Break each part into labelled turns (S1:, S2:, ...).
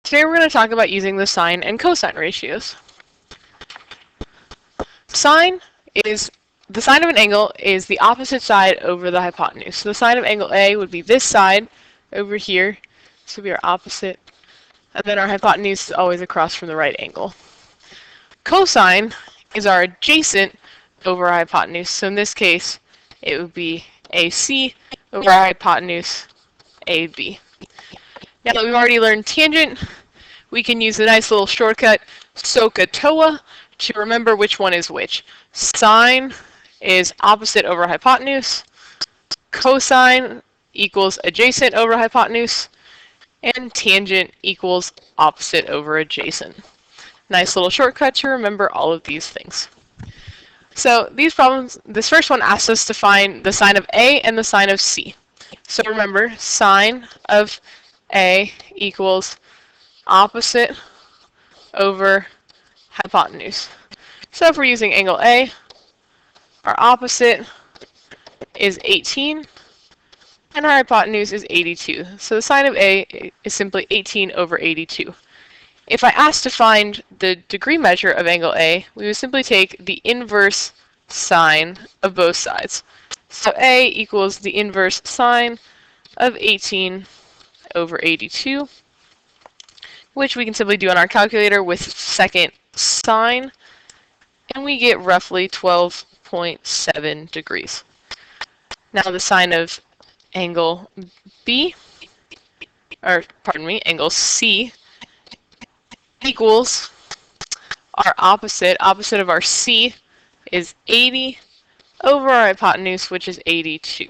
S1: Today we're going to talk about using the sine and cosine ratios. Sine is, the sine of an angle is the opposite side over the hypotenuse. So the sine of angle A would be this side over here. This would be our opposite. And then our hypotenuse is always across from the right angle. Cosine is our adjacent over our hypotenuse. So in this case, it would be AC over our hypotenuse, AB. Now that we've already learned tangent, we can use a nice little shortcut, SOHCAHTOA, to remember which one is which. Sine is opposite over hypotenuse, cosine equals adjacent over hypotenuse, and tangent equals opposite over adjacent. Nice little shortcut to remember all of these things. So these problems, this first one asks us to find the sine of A and the sine of C. So remember, sine of A equals opposite over hypotenuse. So if we're using angle A, our opposite is 18, and our hypotenuse is 82. So the sine of A is simply 18 over 82. If I asked to find the degree measure of angle A, we would simply take the inverse sine of both sides. So A equals the inverse sine of 18 over 82, which we can simply do on our calculator with second sine, and we get roughly 12.7 degrees. Now the sine of angle B, or pardon me, angle C, equals our opposite of our C is 80 over our hypotenuse, which is 82.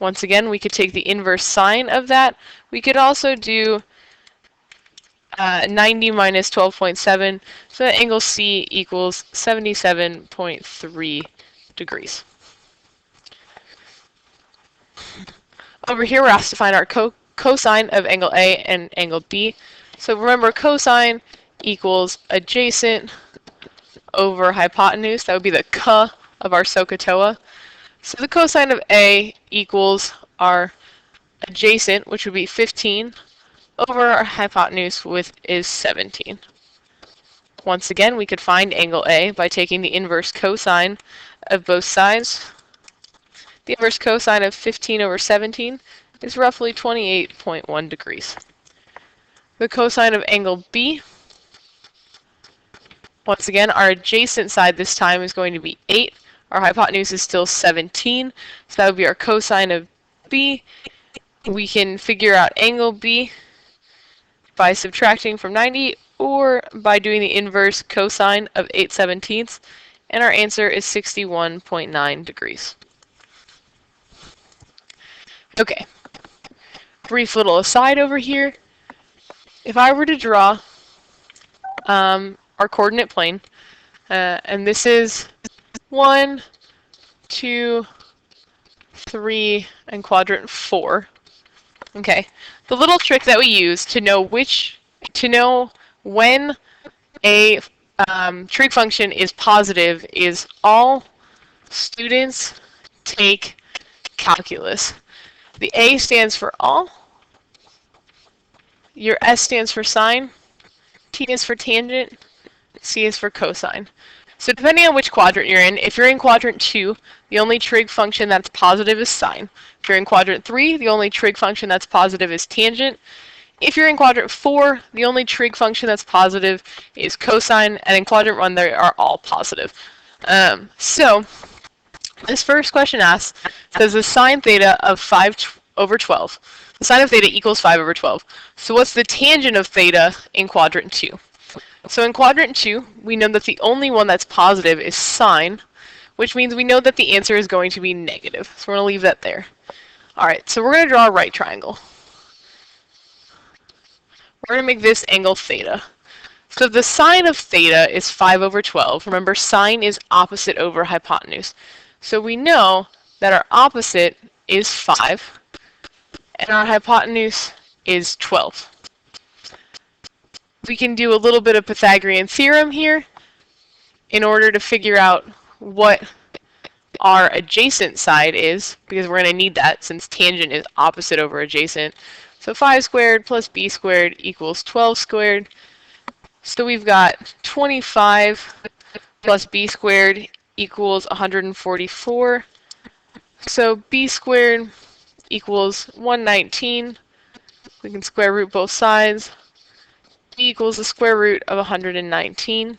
S1: Once again, we could take the inverse sine of that. We could also do 90 minus 12.7, so that angle C equals 77.3 degrees. Over here, we're asked to find our cosine of angle A and angle B. So remember, cosine equals adjacent over hypotenuse. That would be the c of our SOHCAHTOA. So the cosine of A equals our adjacent, which would be 15, over our hypotenuse, which is 17. Once again, we could find angle A by taking the inverse cosine of both sides. The inverse cosine of 15 over 17 is roughly 28.1 degrees. The cosine of angle B, once again, our adjacent side this time is going to be 8. Our hypotenuse is still 17, so that would be our cosine of B. We can figure out angle B by subtracting from 90 or by doing the inverse cosine of 8/17, and our answer is 61.9 degrees. Okay, brief little aside over here. If I were to draw our coordinate plane, and this is 1, 2, 3, and quadrant 4. Okay, the little trick that we use to know when a trig function is positive is all students take calculus. The A stands for all, your S stands for sine, T is for tangent, C is for cosine. So depending on which quadrant you're in, if you're in quadrant 2, the only trig function that's positive is sine. If you're in quadrant 3, the only trig function that's positive is tangent. If you're in quadrant 4, the only trig function that's positive is cosine, and in quadrant 1, they are all positive. So this first question asks, says the sine theta of 5 over 12. The sine of theta equals 5 over 12. So what's the tangent of theta in quadrant 2? So in quadrant 2, we know that the only one that's positive is sine, which means we know that the answer is going to be negative. So we're going to leave that there. Alright, so we're going to draw a right triangle. We're going to make this angle theta. So the sine of theta is 5 over 12. Remember, sine is opposite over hypotenuse. So we know that our opposite is 5, and our hypotenuse is 12. We can do a little bit of Pythagorean Theorem here in order to figure out what our adjacent side is, because we're going to need that since tangent is opposite over adjacent. So 5 squared plus b squared equals 12 squared. So we've got 25 plus b squared equals 144. So b squared equals 119. We can square root both sides. B equals the square root of 119.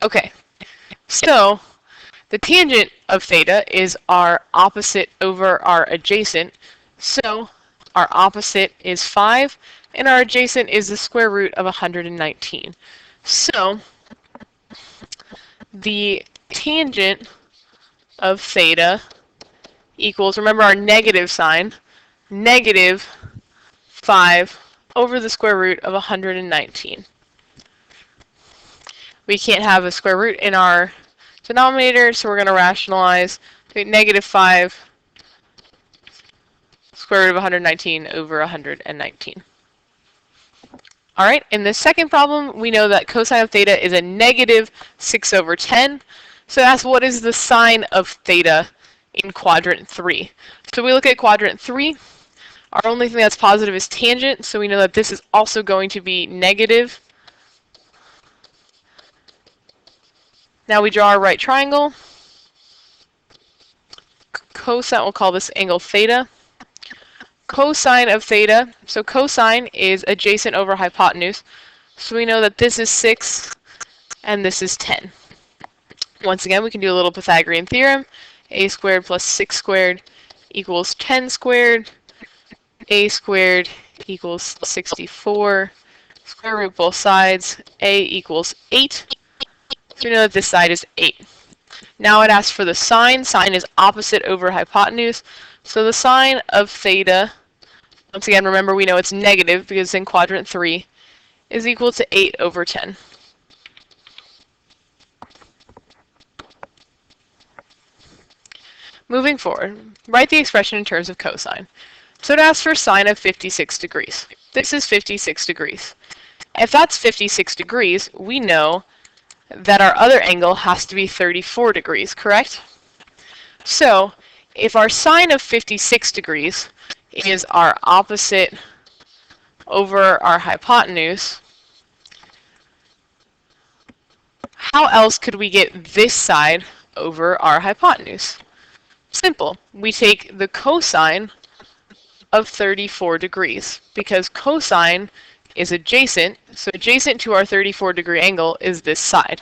S1: Okay, so the tangent of theta is our opposite over our adjacent. So our opposite is 5, and our adjacent is the square root of 119. So the tangent of theta equals, remember our negative sign, negative 5 over the square root of 119. We can't have a square root in our denominator, so we're going to rationalize negative 5 square root of 119 over 119. All right, in this second problem, we know that cosine of theta is a negative 6 over 10. So that's what is the sine of theta in quadrant 3. So we look at quadrant 3. Our only thing that's positive is tangent, so we know that this is also going to be negative. Now we draw our right triangle. Cosine, we'll call this angle theta. Cosine of theta, so cosine is adjacent over hypotenuse. So we know that this is 6 and this is 10. Once again, we can do a little Pythagorean theorem. A squared plus 6 squared equals 10 squared. A squared equals 64. Square root both sides. A equals 8. So we know that this side is 8. Now it asks for the sine. Sine is opposite over hypotenuse. So the sine of theta, once again, remember we know it's negative because it's in quadrant 3, is equal to 8 over 10. Moving forward, write the expression in terms of cosine. So it asks for sine of 56 degrees. This is 56 degrees. If that's 56 degrees, we know that our other angle has to be 34 degrees, correct? So if our sine of 56 degrees is our opposite over our hypotenuse, how else could we get this side over our hypotenuse? Simple. We take the cosine of 34 degrees because cosine is adjacent, so adjacent to our 34-degree angle is this side.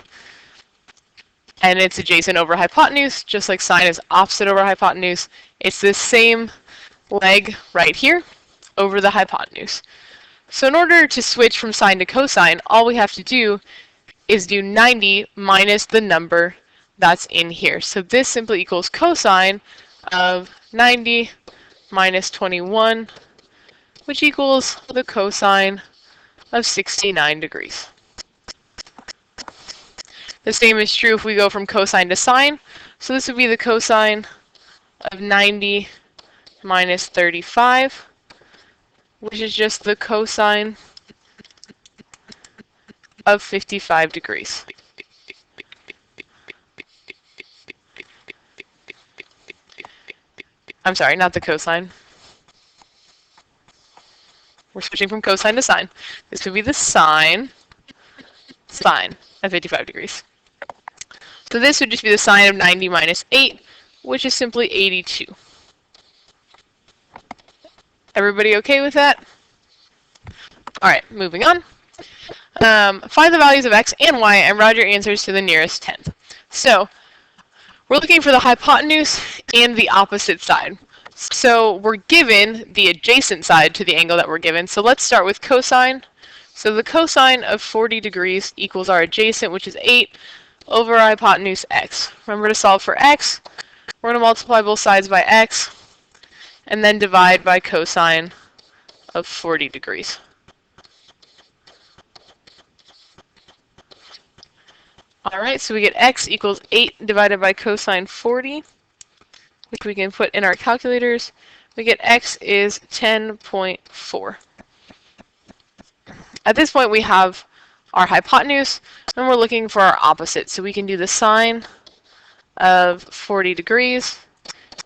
S1: And it's adjacent over hypotenuse, just like sine is opposite over hypotenuse. It's this same leg right here over the hypotenuse. So in order to switch from sine to cosine, all we have to do is do 90 minus the number that's in here. So this simply equals cosine of 90 minus 21, which equals the cosine of 69 degrees. The same is true if we go from cosine to sine. So this would be the cosine of 90 minus 35, which is just the cosine of 55 degrees. I'm sorry, not the cosine. We're switching from cosine to sine. This would be the sine at 55 degrees. So this would just be the sine of 90 minus 8, which is simply 82. Everybody okay with that? All right, moving on. Find the values of x and y and round your answers to the nearest tenth. So we're looking for the hypotenuse and the opposite side. So we're given the adjacent side to the angle that we're given. So let's start with cosine. So the cosine of 40 degrees equals our adjacent, which is 8, over our hypotenuse x. Remember to solve for x. We're going to multiply both sides by x, and then divide by cosine of 40 degrees. All right, so we get x equals 8 divided by cosine 40, which we can put in our calculators. We get x is 10.4. At this point, we have our hypotenuse, and we're looking for our opposite. So we can do the sine of 40 degrees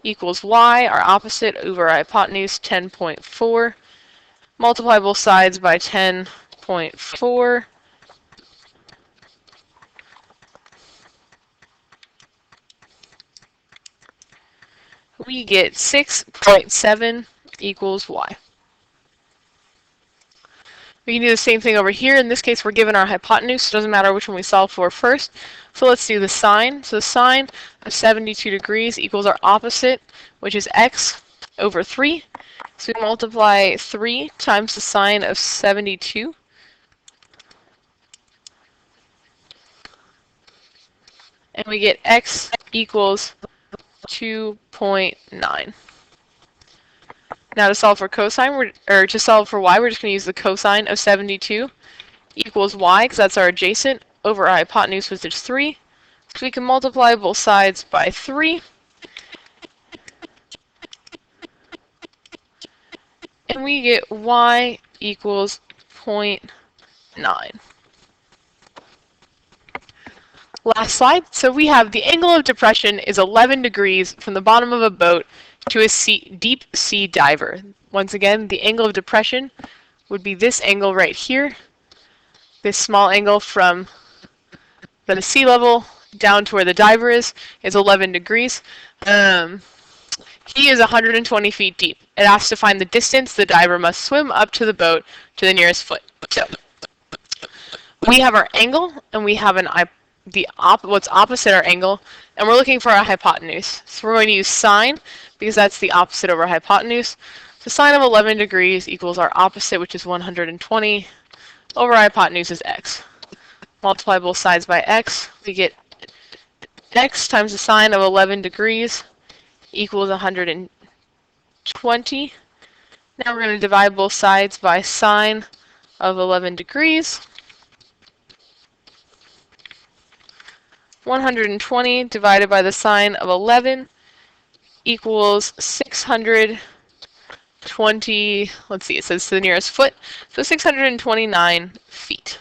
S1: equals y, our opposite, over our hypotenuse, 10.4. multiply both sides by 10.4. We get 6.7 equals y. We can do the same thing over here. In this case, we're given our hypotenuse, so it doesn't matter which one we solve for first. So let's do the sine. So the sine of 72 degrees equals our opposite, which is x over 3. So we multiply 3 times the sine of 72. And we get x equals 2.9. Now to solve for cosine, or to solve for y, we're just going to use the cosine of 72 equals y, because that's our adjacent, over our hypotenuse, which is 3. So we can multiply both sides by 3. And we get y equals 0.9. Last slide. So we have the angle of depression is 11 degrees from the bottom of a boat to a deep sea diver. Once again, the angle of depression would be this angle right here. This small angle from the sea level down to where the diver is 11 degrees. He is 120 feet deep. It asks to find the distance the diver must swim up to the boat to the nearest foot. So we have our angle, and we have what's opposite our angle, and we're looking for our hypotenuse. So we're going to use sine, because that's the opposite of our hypotenuse. So sine of 11 degrees equals our opposite, which is 120, over our hypotenuse is x. Multiply both sides by x, we get x times the sine of 11 degrees equals 120. Now we're going to divide both sides by sine of 11 degrees. 120 divided by the sine of 11 equals 620, let's see, it says to the nearest foot, so 629 feet.